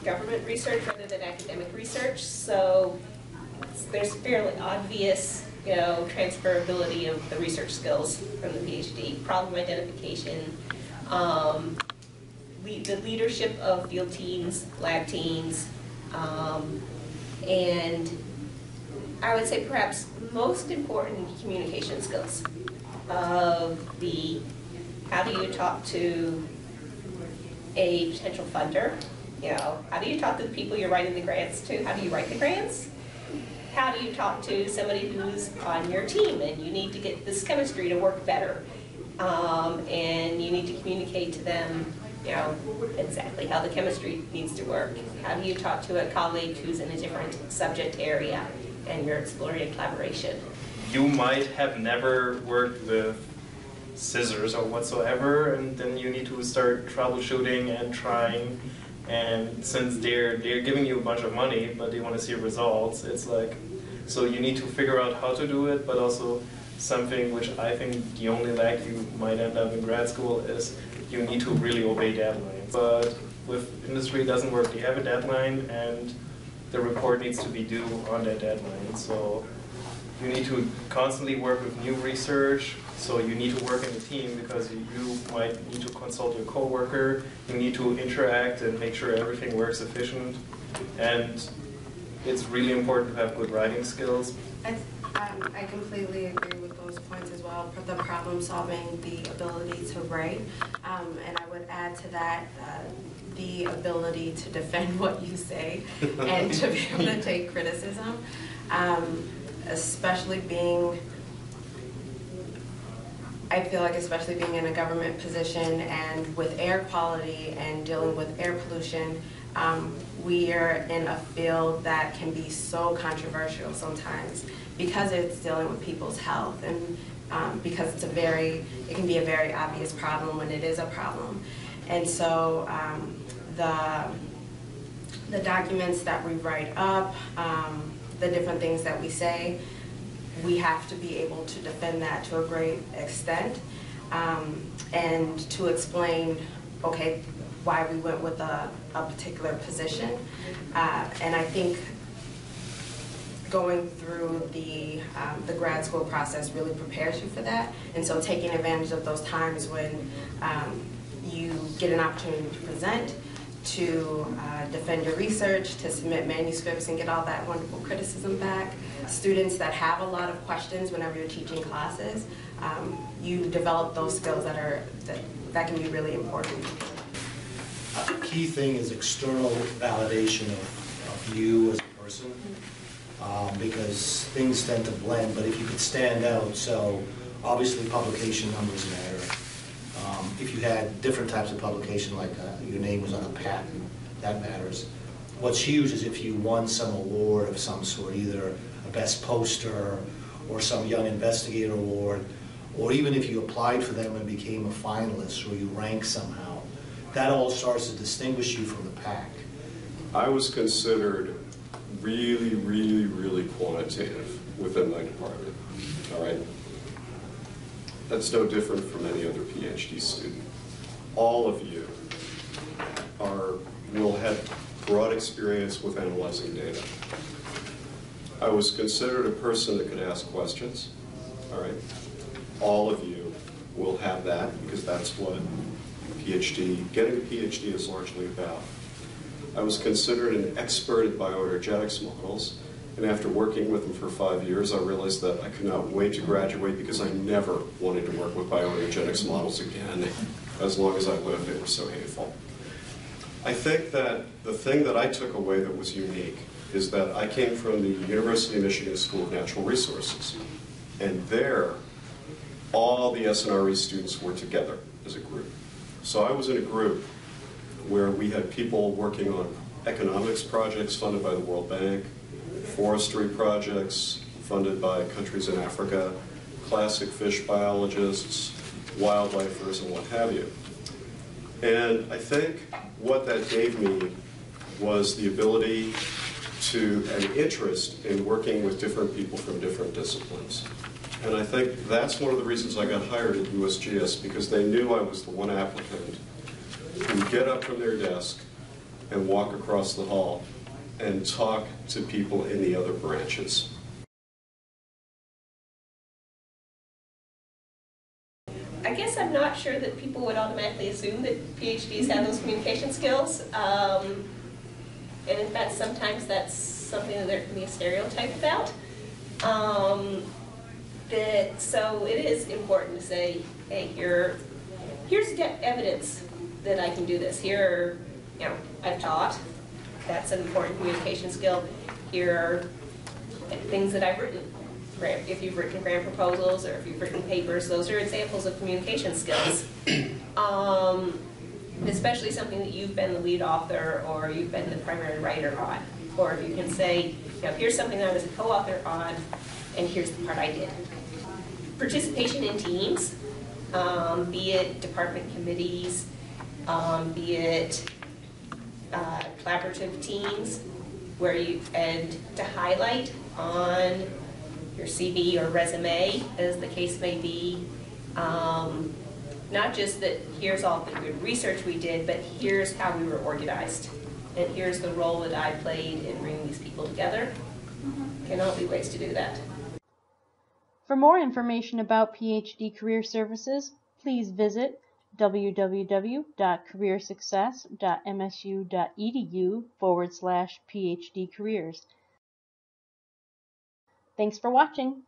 government research rather than academic research, so there's fairly obvious, transferability of the research skills from the PhD. Problem identification, the leadership of field teams, lab teams, and I would say perhaps most important, communication skills of the how do you talk to a potential funder, how do you talk to the people you're writing the grants to, how do you write the grants, how do you talk to somebody who's on your team and you need to get this chemistry to work better, and you need to communicate to them exactly how the chemistry needs to work. How do you talk to a colleague who's in a different subject area and you're exploring a collaboration? You might have never worked with scissors or whatsoever, and then you need to start troubleshooting and trying, and since they're giving you a bunch of money but they want to see results, it's like, so you need to figure out how to do it, but also something which I think the only lag you might end up in grad school is you need to really obey deadlines. But with industry, it doesn't work. You have a deadline and the report needs to be due on that deadline. So you need to constantly work with new research. So you need to work in a team because you might need to consult your coworker. You need to interact and make sure everything works efficient. And it's really important to have good writing skills. I completely agree with those points as well. The problem solving, the ability to write, and I would add to that the ability to defend what you say and to be able to take criticism, especially being, I feel like especially being in a government position and with air quality and dealing with air pollution, we are in a field that can be so controversial sometimes because it's dealing with people's health and because it can be a very obvious problem when it is a problem. And so the documents that we write up, the different things that we say, we have to be able to defend that to a great extent and to explain, okay, why we went with a particular position. And I think going through the grad school process really prepares you for that. And so taking advantage of those times when you get an opportunity to present, to defend your research, to submit manuscripts and get all that wonderful criticism back. Students that have a lot of questions whenever you're teaching classes, you develop those skills that can be really important. The key thing is external validation of you as a person, because things tend to blend, but if you could stand out, so obviously publication numbers matter. If you had different types of publication, like your name was on a patent, that matters. What's huge is if you won some award of some sort, either a best poster or some young investigator award, or even if you applied for them and became a finalist or you ranked somehow, that all starts to distinguish you from the pack. I was considered really, really, really quantitative within my department, all right? That's no different from any other PhD student. All of you will have broad experience with analyzing data. I was considered a person that could ask questions, all right? All of you will have that because that's what getting a PhD is largely about. I was considered an expert at bioenergetics models, and after working with them for 5 years, I realized that I could not wait to graduate because I never wanted to work with bioenergetics models again. As long as I lived, they were so hateful. I think that the thing that I took away that was unique is that I came from the University of Michigan School of Natural Resources, and there, all the SNRE students were together as a group. So I was in a group where we had people working on economics projects funded by the World Bank, forestry projects funded by countries in Africa, classic fish biologists, wildlifers, and what have you. And I think what that gave me was the ability to, an interest in working with different people from different disciplines. And I think that's one of the reasons I got hired at USGS, because they knew I was the one applicant who would get up from their desk and walk across the hall and talk to people in the other branches. I guess I'm not sure that people would automatically assume that PhDs have those communication skills. And in fact, sometimes that's something that there can be a stereotype about. So it is important to say, hey, here's evidence that I can do this. Here, I've taught. That's an important communication skill. Here are things that I've written. If you've written grant proposals or if you've written papers, those are examples of communication skills. Especially something that you've been the lead author or you've been the primary writer on. Or if you can say, here's something that I was a co-author on, and here's the part I did. Participation in teams, be it department committees, be it collaborative teams, and to highlight on your CV or resume, as the case may be, not just that here's all the good research we did, but here's how we were organized, and here's the role that I played in bringing these people together. Can all be ways to do that. For more information about PhD Career Services, please visit www.careersuccess.msu.edu/PhD careers. Thanks for watching.